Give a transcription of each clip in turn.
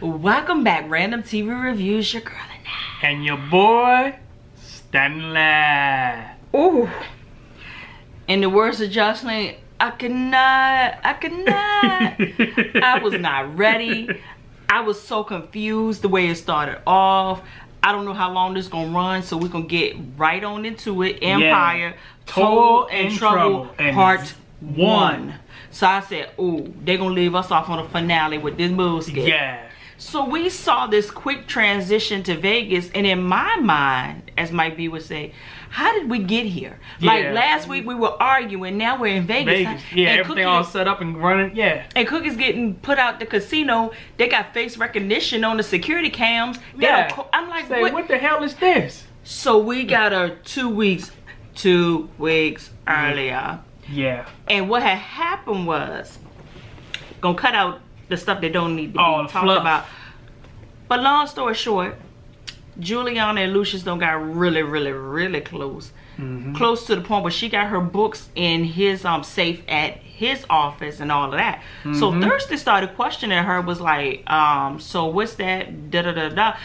Welcome back, Random TV Reviews, your girl and your boy, Stanley. Ooh. In the words of Jocelyn, I could not. I was not ready. I was so confused the way it started off. I don't know how long this gonna run, so we're gonna get right on into it. Empire, Toil and Trouble, Part 1. So I said, ooh, they're gonna leave us off on a finale with this bullshit. Yeah. So we saw this quick transition to Vegas, and in my mind, as Mike B would say, how did we get here? Yeah. Like last week we were arguing, now we're in Vegas. Yeah, and everything all set up and running, yeah. And Cookie's getting put out the casino. They got face recognition on the security cams. Yeah. I'm like, say, what the hell is this? So we got her 2 weeks earlier. Yeah. And what had happened was, gonna cut out the stuff that don't need to be talked about. But long story short, Juliana and Lucious don't got really close. Close to the point where she got her books in his safe at his office and all of that. So Thirsty started questioning her, was like, so what's that? Da da da da.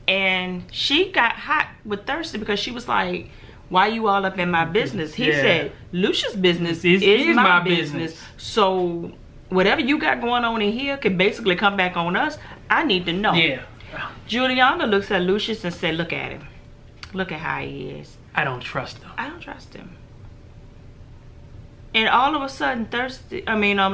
And she got hot with Thirsty because she was like, why you all up in my business? He said, Lucious' business is my business. So whatever you got going on in here can basically come back on us. I need to know. Yeah. Juliana looks at Lucious and said, look at him. Look at how he is. I don't trust him. I don't trust him. And all of a sudden,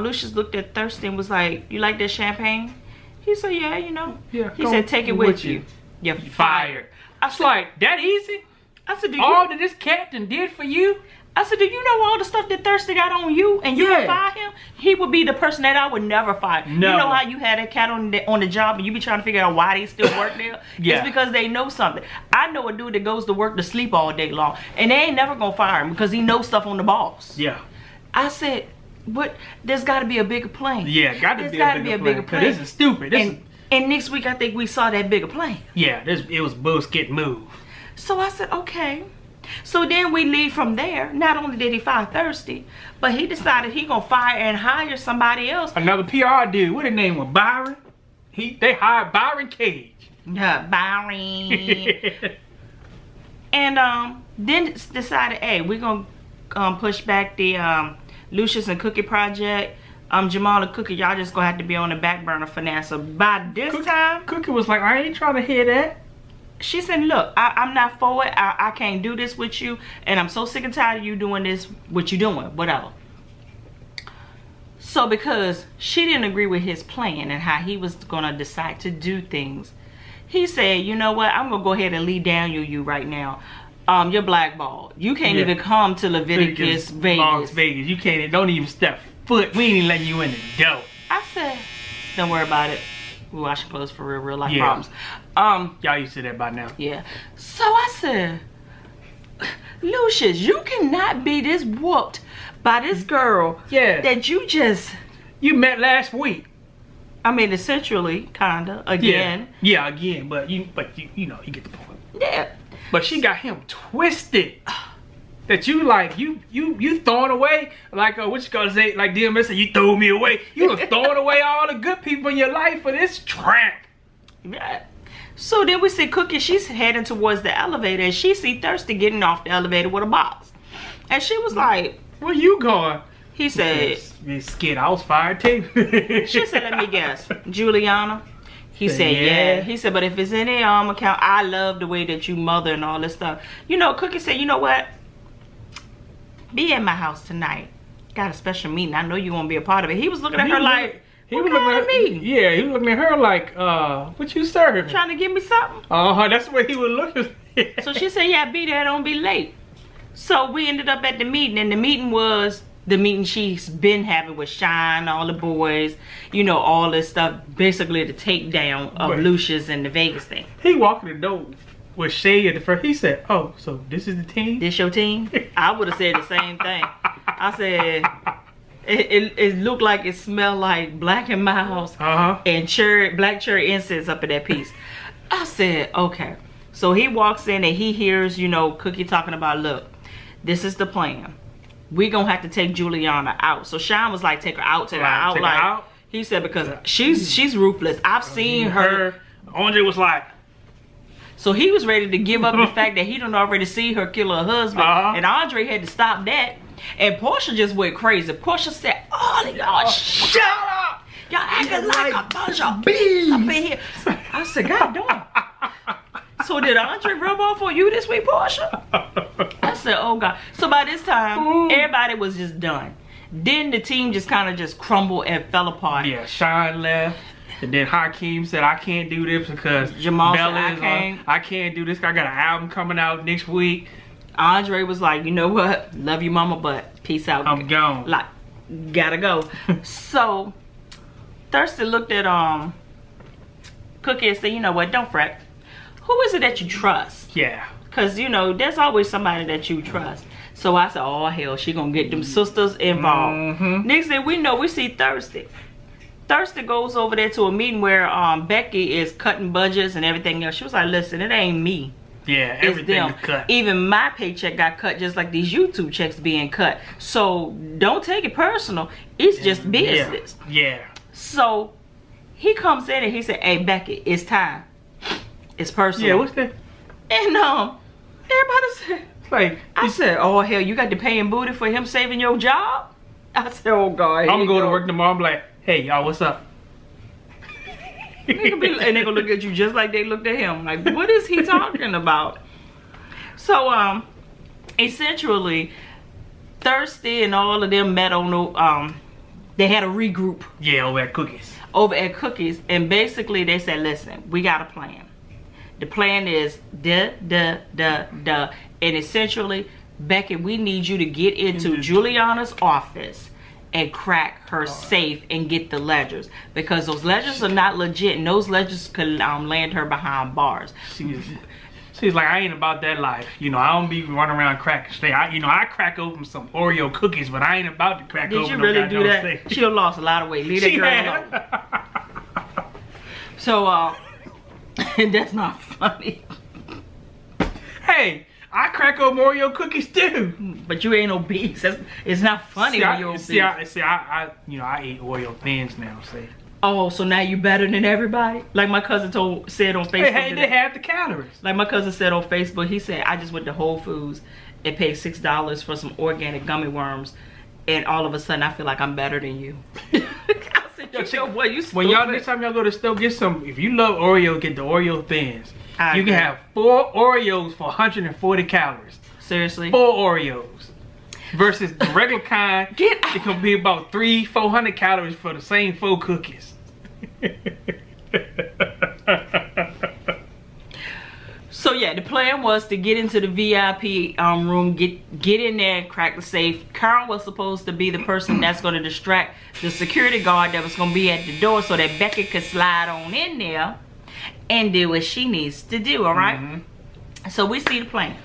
Lucious looked at Thirsty and was like, you like that champagne? He said, yeah, you know. Yeah, he said, take it with you. You're fired. I was like, that easy? I said, all that this captain did for you? I said, do you know all the stuff that Thirsty got on you and you would fire him? He would be the person that I would never fire. No. You know how you had that cat on the job and you be trying to figure out why they still work there? It's because they know something. I know a dude that goes to work to sleep all day long and they ain't never gonna fire him because he knows stuff on the boss. Yeah. I said, but there's gotta be a bigger plan. Yeah, gotta be a bigger plan. This is stupid. And next week I think we saw that bigger plan. Yeah, it was bullshit move. So I said, okay. So then we leave from there. Not only did he fire Thirsty, but he decided he gonna fire and hire somebody else. Another PR dude. What his name was? Byron? They hired Byron Cage. Yeah, Byron. And then decided, hey, we're gonna push back the Lucious and Cookie project. Jamal and Cookie, y'all just gonna have to be on the back burner for now. So by this time, Cookie was like, I ain't trying to hear that. She said, look, I'm not for it. I can't do this with you. And I'm so sick and tired of you doing this, what you doing, whatever. So because she didn't agree with his plan and how he was going to decide to do things, he said, you know what? I'm going to go ahead and lead down you right now. You're blackballed. You can't even come to Leviticus, Vegas. You can't, don't even step foot. We ain't even letting you in the door. I said, don't worry about it. We washing clothes for real life problems. Y'all used to that by now. Yeah. So I said, Lucious, you cannot be this whooped by this girl that you met last week. I mean, essentially, kinda again. Yeah, again, but you know, you get the point. Yeah. But she got him twisted. That you like, you throwing away, like what you gonna say, like DMS said, you threw me away. You was throwing away all the good people in your life for this trap. Yeah. So then we see Cookie, she's heading towards the elevator and she see Thirsty getting off the elevator with a box. And she was like, where you going? He said, this skid, I was fired too. She said, let me guess, Juliana? He said, yeah. He said, but if it's in the account, I love the way that you mother and all this stuff. You know, Cookie said, you know what? Be at my house tonight. Got a special meeting. I know you won't be a part of it. He was looking at her like, he was looking at me. Yeah, he was looking at her like, what you serving? Trying to give me something? That's the way he was looking. So she said, yeah, be there, don't be late. So we ended up at the meeting, and the meeting was the meeting she's been having with Shine, all the boys, you know, all this stuff, basically the takedown of Lucious and the Vegas thing. He walked in the door with Shay at the first. He said, oh, so this is the team? This your team? I would have said the same thing. I said, it looked like it smelled like Black and Miles and black cherry incense up in that piece. I said, okay. So he walks in and he hears, you know, Cookie talking about, look, this is the plan. We gonna have to take Juliana out. So Sean was like, take her out, take her out. He said because she's ruthless. I've seen her. Andre was like. So he was ready to give up the fact that he done already see her kill her husband. And Andre had to stop that. And Portia just went crazy. Portia said, "Oh, y'all shut up. Y'all acting like a bunch of bees up in here." I said, "God damn." So did Andre rub off on you this week, Portia? I said, "Oh God." So by this time, everybody was just done. Then the team just kind of just crumbled and fell apart. Yeah, Sean left. And then Hakeem said, "I can't do this because Jamal Bella said, I can't do this. I got an album coming out next week." Andre was like, "You know what? Love you, mama, but peace out. I'm gone. Like, gotta go." So Thirsty looked at Cookie and said, "You know what? Don't fret. Who is it that you trust?" Yeah. Because, you know, there's always somebody that you trust. So I said, "Oh, hell, she gonna get them sisters involved." Next thing we know, we see Thirsty. Thirsty goes over there to a meeting where Becky is cutting budgets and everything else. She was like, "Listen, it ain't me. Yeah, everything is cut. Even my paycheck got cut just like these YouTube checks being cut. So don't take it personal. It's just business." Yeah. So he comes in and he said, "Hey, Becky, it's time. It's personal." Yeah, what's that? And everybody said, like, I said, "Oh hell, you got to pay him booty for him saving your job?" I said, "Oh God." I'm gonna go to work tomorrow. I'm like, "Hey y'all, what's up?" And they gonna look at you just like they looked at him. Like, what is he talking about? So essentially, Thirsty and all of them met on the they had a regroup. Yeah, over at Cookies. Over at Cookies, and basically they said, "Listen, we got a plan. The plan is and essentially, Becky, we need you to get into Juliana's office and crack her safe and get the ledgers, because those ledgers are not legit, and those ledgers could land her behind bars." She's like, "I ain't about that life. You know, I don't be running around cracking steak. I crack open some Oreo cookies, but I ain't about to crack open." Did you really do that? Steak. She done lost a lot of weight. Leave that girl alone. So that's not funny. Hey, I crack open Oreo cookies too. But you ain't obese. It's not funny when you're obese. I eat Oreo thins now. See. Oh, so now you better than everybody? Like my cousin said on Facebook. Hey, they have the calories. Like my cousin said on Facebook, he said, "I just went to Whole Foods and paid $6 for some organic gummy worms, and all of a sudden I feel like I'm better than you." I said, "Yo, boy, you stupid." When y'all next time y'all go to the store, get some. If you love Oreo, get the Oreo thins. You can have 4 Oreos for 140 calories. Seriously? 4 Oreos. Versus the regular kind, it can be about 300-400 calories for the same 4 cookies. So yeah, the plan was to get into the VIP room, get in there and crack the safe. Carl was supposed to be the person that's going to distract the security guard that was going to be at the door so that Becky could slide on in there and do what she needs to do, all right? So we see the plan.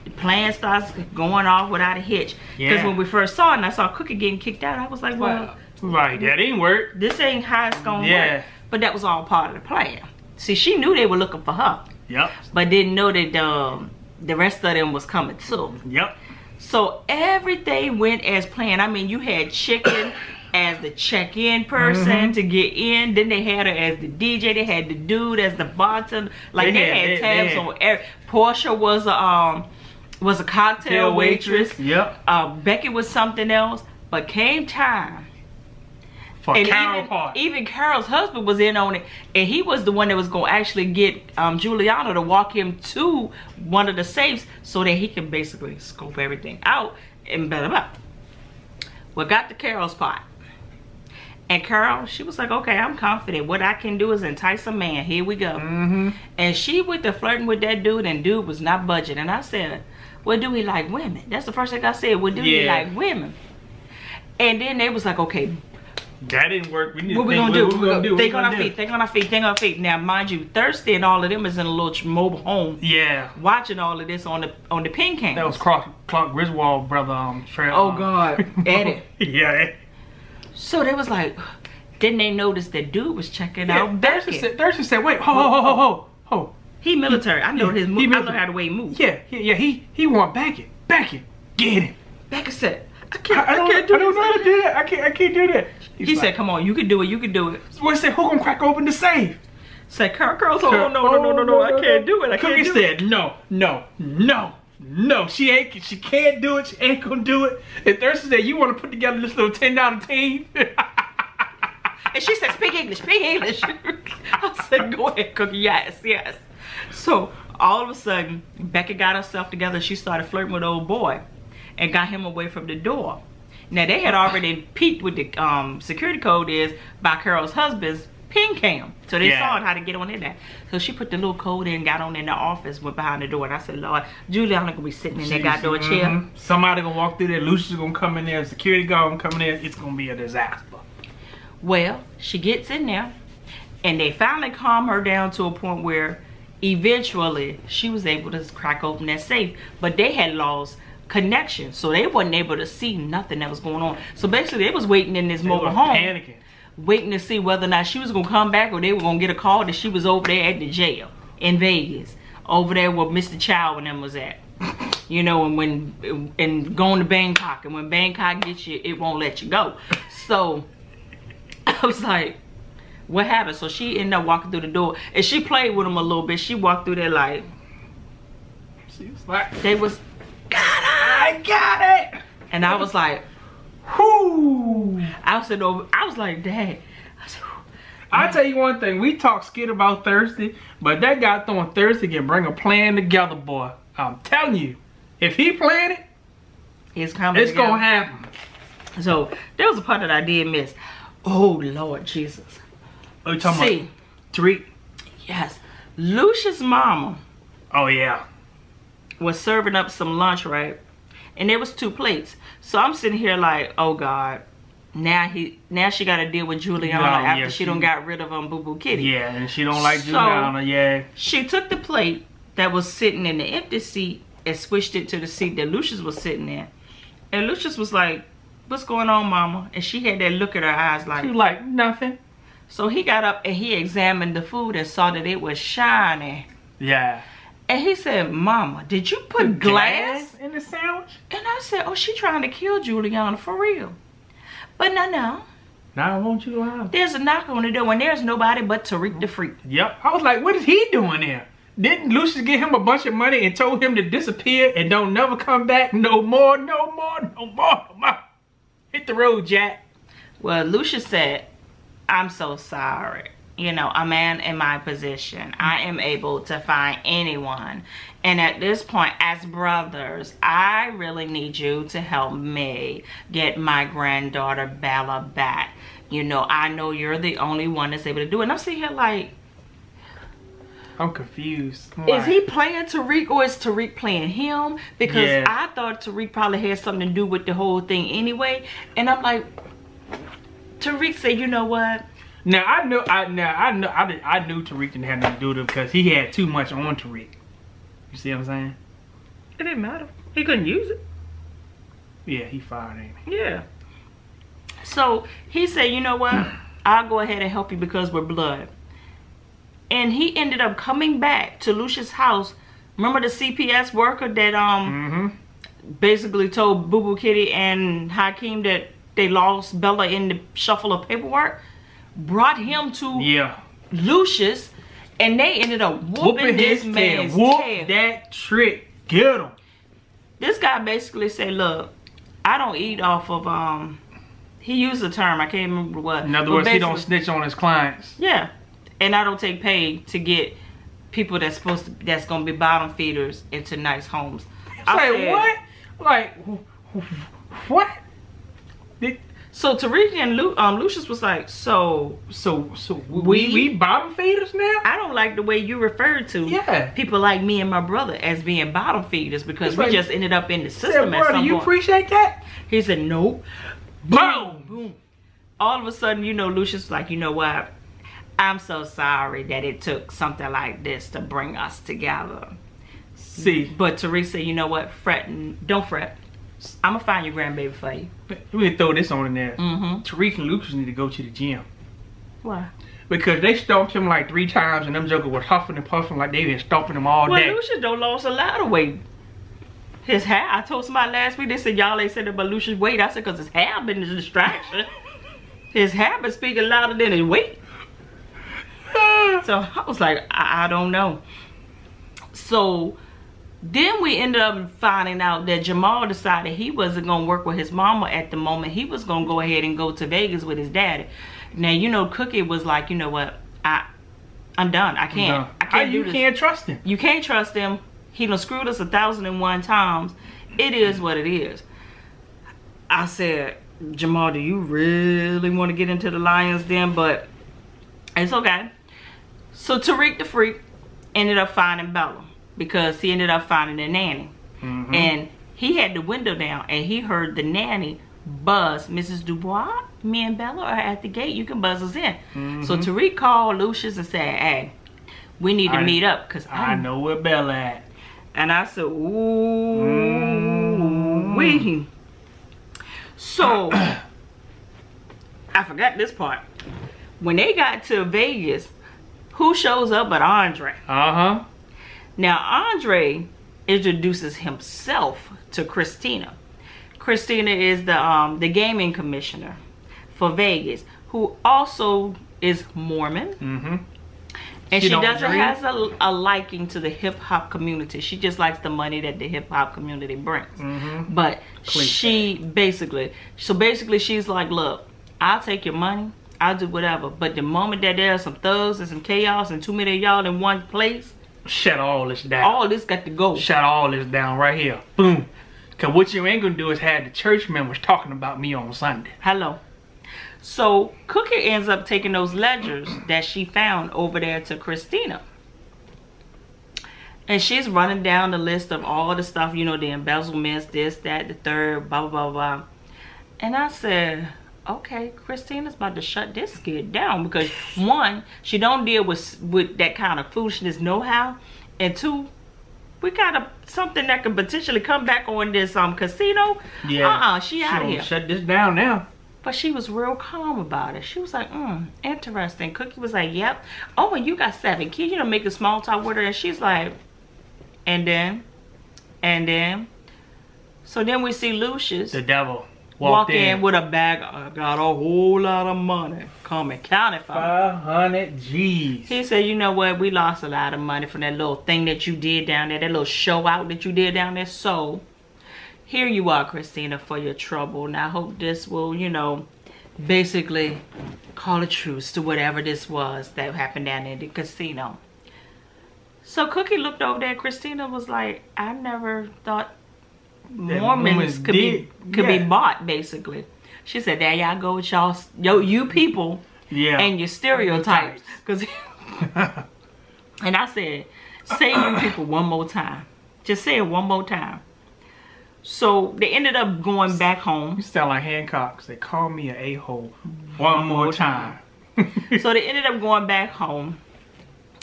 The plan starts going off without a hitch. Because when we first saw it and I saw Cookie getting kicked out, I was like, well, right, that didn't work. This ain't how it's going to work. But that was all part of the plan. See, she knew they were looking for her. Yep. But didn't know that the rest of them was coming too. Yep. So everything went as planned. I mean, you had Chicken as the check-in person to get in. Then they had her as the DJ. They had the dude as the bartender. Like they had tabs on every. Portia was a cocktail waitress. Yep. Becky was something else. But came time. For Carol part. Even Carol's husband was in on it, and he was the one that was gonna actually get Juliana to walk him to one of the safes so that he can basically scope everything out and blah blah blah. Well, got to Carol's part, and Carol, she was like, "Okay, I'm confident. What I can do is entice a man. Here we go." And she went to flirting with that dude, and dude was not budging. And I said, "Well, do he like women?" That's the first thing I said. Well, do he like women? And then they was like, "Okay." That didn't work. We need what to we think, gonna do? what we gonna do? Think on our feet. Think on our feet. Think on our feet. Now, mind you, Thirsty and all of them is in a little mobile home. Yeah. Watching all of this on the pin cam. That was Clark Griswold brother. Oh God, Eddie. Yeah. So they was like, then they noticed that dude was checking out Becky. Thirsty said, "Wait, ho." He military. I know his move. I know how the way he moves. Yeah. He want Becky. Get him. Becky said, I can't do I don't know how to do that. I can't do that. He said, come on, you can do it. You can do it. Well, he said, who gonna crack open the safe? Said, Carl, oh, no, I can't do it. Cookie said, no, she can't do it. She ain't gonna do it. And Thursday said, you want to put together this little $10 team? And she said, speak English. I said, go ahead, Cookie. Yes. So all of a sudden, Becca got herself together. She started flirting with the old boy and got him away from the door. Now they had already peeked with the security code is by Carol's husband's pin cam. So they saw how to get on in there. So she put the little code in, got on in the office, went behind the door, and I said, Lord, Juliana gonna be sitting in that goddamn chair. Somebody gonna walk through there, Lucious gonna come in there, security guard gonna come in there, it's gonna be a disaster. Well, she gets in there, and they finally calm her down to a point where eventually she was able to crack open that safe. But they had lost connection, so they wasn't able to see nothing that was going on. So basically they was waiting in this mobile home, panicking, waiting to see whether or not she was gonna come back, or they were gonna get a call that she was over there at the jail in Vegas, over there where Mr. Chow and them was at. You know, and going to Bangkok, and when Bangkok gets you, it won't let you go. So I was like, what happened? So she ended up walking through the door, and she played with them a little bit. She walked through there like, she was like, they was, I got it. And I was like, whoo. I was like, Dad. I said, I'll tell you one thing. We talk skit about Thursday, but that guy throwing Thursday can bring a plan together, boy. I'm telling you, if he planned it, it's coming. It's gonna happen. So there was a part that I did miss. Oh Lord Jesus. Oh, you talking about Tariq? Yes. Lucious' mama. Oh yeah. Was serving up some lunch, right? And there was 2 plates. So I'm sitting here like, oh God. Now she got to deal with Juliana after she done got rid of Boo Boo Kitty. Yeah, and she don't like Juliana. Yeah. She took the plate that was sitting in the empty seat and switched it to the seat that Lucious was sitting in. And Lucious was like, what's going on, Mama? And she had that look at her eyes like, she was like, nothing. So he got up and he examined the food and saw that it was shiny. Yeah. And he said, Mama, did you put glass in the sandwich? And I said, oh, she trying to kill Juliana for real. But no. Now I want you to lie. There's a knock on the door and there's nobody but Tariq the Freak. Yep. I was like, what is he doing there? Didn't Lucious give him a bunch of money and told him to disappear and don't never come back no more? Hit the road, Jack. Well, Lucious said, I'm so sorry. You know, a man in my position, I am able to find anyone. And at this point, as brothers, I really need you to help me get my granddaughter Bella back. You know, I know you're the only one that's able to do it. And I'm sitting here like, I'm confused. Is he playing Tariq or is Tariq playing him? Because I thought Tariq probably had something to do with the whole thing anyway. And I'm like, Tariq said, you know what? Now I knew Tariq didn't have nothing to do with it because he had too much on Tariq. You see what I'm saying? It didn't matter. He couldn't use it. Yeah, he fired, ain't he? Yeah. So he said, you know what? I'll go ahead and help you because we're blood. And he ended up coming back to Lucious' house. Remember the CPS worker that basically told Boo Boo Kitty and Hakeem that they lost Bella in the shuffle of paperwork? Brought him to Lucious, and they ended up whooping this man's tail. Whoop that trick. Get him. This guy basically said, look, I don't eat off of, he used a term, I can't remember what. In other words, he don't snitch on his clients. Yeah. And I don't take pay to get people that's gonna be bottom feeders into nice homes. I said, what? Like, what? So Tariq and Lucious was like, so we bottom feeders now? I don't like the way you referred to people like me and my brother as being bottom feeders because we just ended up in the system at some point. Do you appreciate that? He said, nope. Boom! Boom. All of a sudden, you know, Lucious was like, you know what? I'm so sorry that it took something like this to bring us together. See. But Tariq said, you know what? Don't fret. I'm going to find your grandbaby for you. Let me throw this on in there. Tariq and Lucious need to go to the gym. Why? Because they stomped him like 3 times and them jokers was huffing and puffing like they been stomping him all day. Well, Lucious don't lost a lot of weight. His hair. I told somebody last week, they said, y'all ain't said about Lucious' weight. I said, because his hair been a distraction. His hair been speaking louder than his weight. So I was like, I don't know. So then we ended up finding out that Jamal decided he wasn't going to work with his mama at the moment. He was going to go ahead and go to Vegas with his daddy. Now, you know, Cookie was like, you know what? I'm done. I can't do this. You can't trust him. You can't trust him. He done screwed us 1,001 times. It is what it is. I said, Jamal, do you really want to get into the Lions Den? But it's okay. So Tariq the freak ended up finding Bella because he ended up finding a nanny. And he had the window down and he heard the nanny buzz, Mrs. Dubois, me and Bella are at the gate. You can buzz us in. So Tariq called Lucious and said, hey, we need to meet up because I know where Bella at. And I said, ooh, wee. So, I forgot this part. When they got to Vegas, who shows up but Andre? Now, Andre introduces himself to Christina. Christina is the gaming commissioner for Vegas, who also is Mormon. And she doesn't has a liking to the hip-hop community. She just likes the money that the hip-hop community brings. But she basically she's like, look, I'll take your money. I'll do whatever. But the moment that there's some thugs and some chaos and too many of y'all in one place, shut all this down. All this got to go. Shut all this down right here. Boom. Because what you ain't going to do is have the church members talking about me on Sunday. Hello. So Cookie ends up taking those ledgers that she found over there to Christina. And she's running down the list of all the stuff, you know, the embezzlements, this, that, the third, blah, blah, blah, blah. And I said, okay, Christina's about to shut this kid down because one, she don't deal with that kind of foolishness know-how. And two, we got something that could potentially come back on this casino. Yeah. She out of here. Shut this down now. But she was real calm about it. She was like, interesting. Cookie was like, yep. Oh, and you got 7 kids. You know, making small talk with her. And she's like, and then. So then we see Lucious. The devil. Walk in with a bag. I got a whole lot of money. Come and count it for me. 500 G's. He said, you know what? We lost a lot of money from that little thing that you did down there. That little show out that you did down there. So here you are, Christina, for your trouble. And I hope this will, you know, basically call a truce to whatever this was that happened down in the casino. So Cookie looked over there. Christina was like, I never thought Mormons could be bought, basically. She said, there y'all go with y'all, you people and your stereotypes. And I said, say you people one more time. Just say it one more time. So they ended up going back home. You sound like Hancock. They call me an a-hole one more time. So they ended up going back home.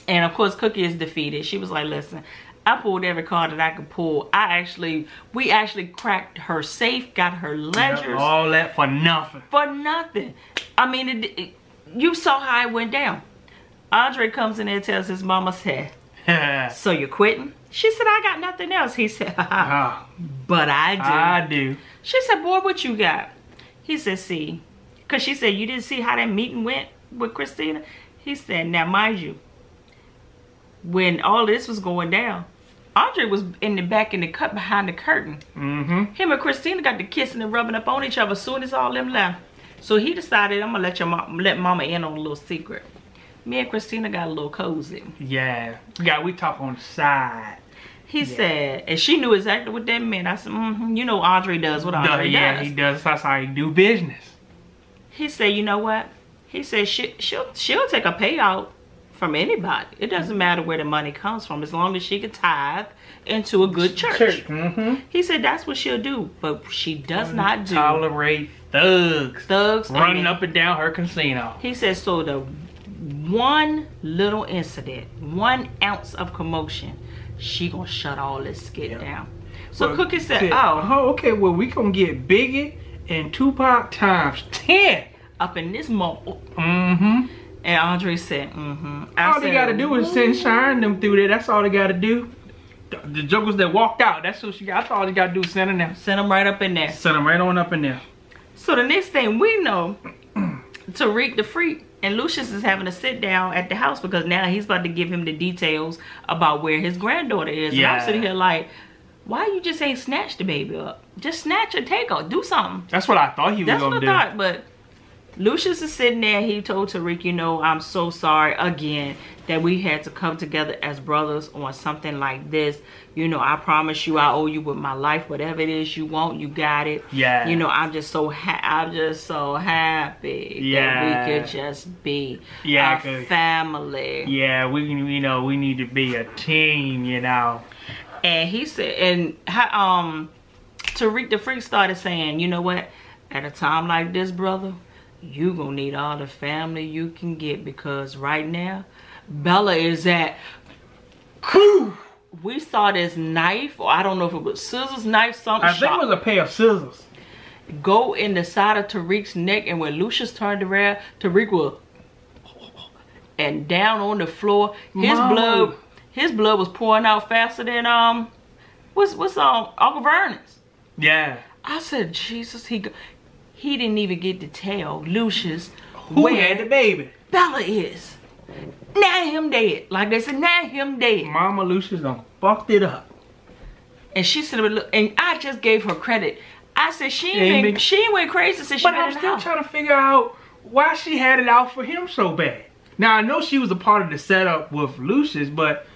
And of course, Cookie is defeated. She was like, listen, I pulled every card that I could pull. We actually cracked her safe, got her ledgers. Yep, all that for nothing. For nothing. I mean, you saw how it went down. Andre comes in there and tells his mama, said, so you're quitting? She said, I got nothing else. He said, but I do. I do. She said, boy, what you got? He said, see. Because she said, you didn't see how that meeting went with Christina? He said, now mind you, when all this was going down, Andre was in the back in the cut behind the curtain. Him and Christina got to kissing and rubbing up on each other as soon as all them left. So he decided, I'm going to let mama in on a little secret. Me and Christina got a little cozy. Yeah. We talk on the side. He said, and she knew exactly what that meant. I said, you know Andre does what Andre does. Yeah, he does. That's how he do business. He said, you know what? He said, she'll take a payout from anybody. It doesn't matter where the money comes from, as long as she can tithe into a good church. He said that's what she'll do, but she does not tolerate thugs. Thugs running up and down her casino. He said, so the one little incident, 1 ounce of commotion, she gonna shut all this skit down. So well, Cookie said, oh, okay, well, we gonna get Biggie and Tupac times 10 up in this mall. And Andre said, all they gotta do is send Shine them through there. That's all they gotta do. The jokers that walked out, that's what she got. I thought all you got to do is send them there. Send them right up in there. Send them right on up in there. So the next thing we know, Tariq the Freak and Lucious is having a sit down at the house because now he's about to give him the details about where his granddaughter is. Yeah. And I'm sitting here like, why you just ain't snatch the baby up? Just snatch her, take her, do something. That's what I thought he was going to do. That's what I thought, but Lucious is sitting there. He told Tariq, you know, I'm so sorry again that we had to come together as brothers on something like this. You know, I promise you I owe you with my life. Whatever it is you want, you got it. Yeah. You know, I'm just so happy that we could just be a family. Yeah, we need to be a team, you know. And he said, and Tariq the Freak started saying, you know what? At a time like this, brother, you gonna need all the family you can get because right now, Bella is at. We saw this knife, or I don't know if it was scissors, knife, something. I think it was a pair of scissors. Go in the side of Tariq's neck, and when Lucious turned around, Tariq was and down on the floor. His blood was pouring out faster than what's Uncle Vernon's. Yeah. I said, Jesus, he didn't even get to tell Lucious who had the baby. Bella is. Now him dead. Like they said, now him dead. Mama Lucious done fucked it up. And she said, look, and I just gave her credit. I said she went crazy since she. But I'm still trying to figure out why she had it out for him so bad. Now I know she was a part of the setup with Lucious, but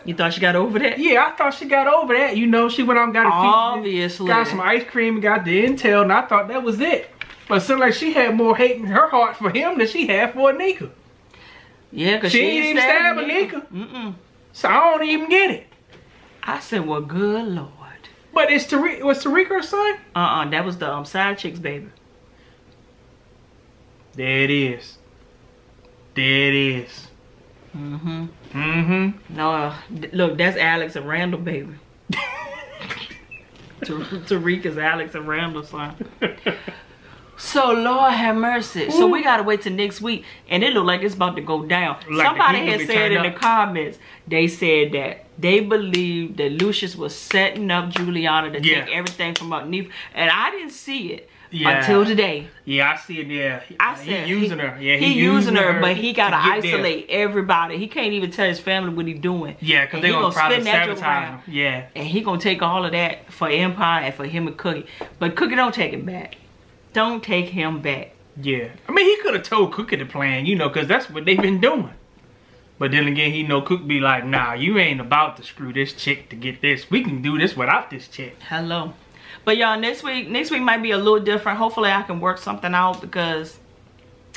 you thought she got over that? Yeah, I thought she got over that. You know, she went out and got some ice cream, got the intel, and I thought that was it. But it seemed like she had more hate in her heart for him than she had for Anika. Yeah, because she didn't even stab Anika. So I don't even get it. I said, well, good Lord. But was Tariq her son? That was the side chick's baby. There it is. There it is. No, look, that's Alex and Randall, baby. Tariq is Alex and Randall's son. So, Lord have mercy. Ooh. So, we got to wait till next week. And it look like it's about to go down. Like somebody had said in the comments, they said that they believed that Lucious was setting up Juliana to take everything from underneath. And I didn't see it. Until today. Yeah, I see it there. I said he using her. Yeah, he using her, but he gotta isolate everybody. He can't even tell his family what he's doing. Yeah, because they're gonna probably sabotage him. Yeah. And he gonna take all of that for Empire and for him and Cookie. But Cookie don't take him back. Don't take him back. Yeah. I mean, he could have told Cookie the plan, you know, because that's what they've been doing. But then again, he know Cookie be like, nah, you ain't about to screw this chick to get this. We can do this without this chick. Hello. But y'all, next week might be a little different. Hopefully I can work something out because,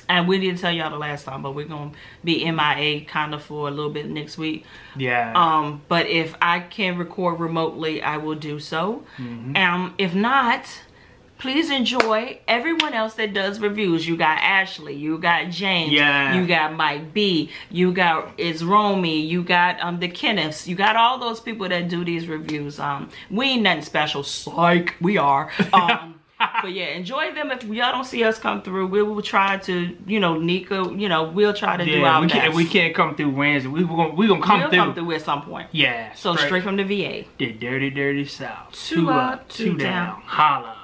and we didn't tell y'all the last time, but we're going to be MIA kind of for a little bit next week. Yeah. But if I can record remotely, I will do so. If not, please enjoy everyone else that does reviews. You got Ashley, you got James, you got Mike B, you got Romy, you got the Kenneths, you got all those people that do these reviews. We ain't nothing special, psych, we are. But yeah, enjoy them. If y'all don't see us come through, we will try to, you know, Nika, you know, we'll try to do our best. We can't come through Wednesday. We'll come through at some point. Yeah. So straight from the VA. The dirty, dirty South. Two up, two down. Holla.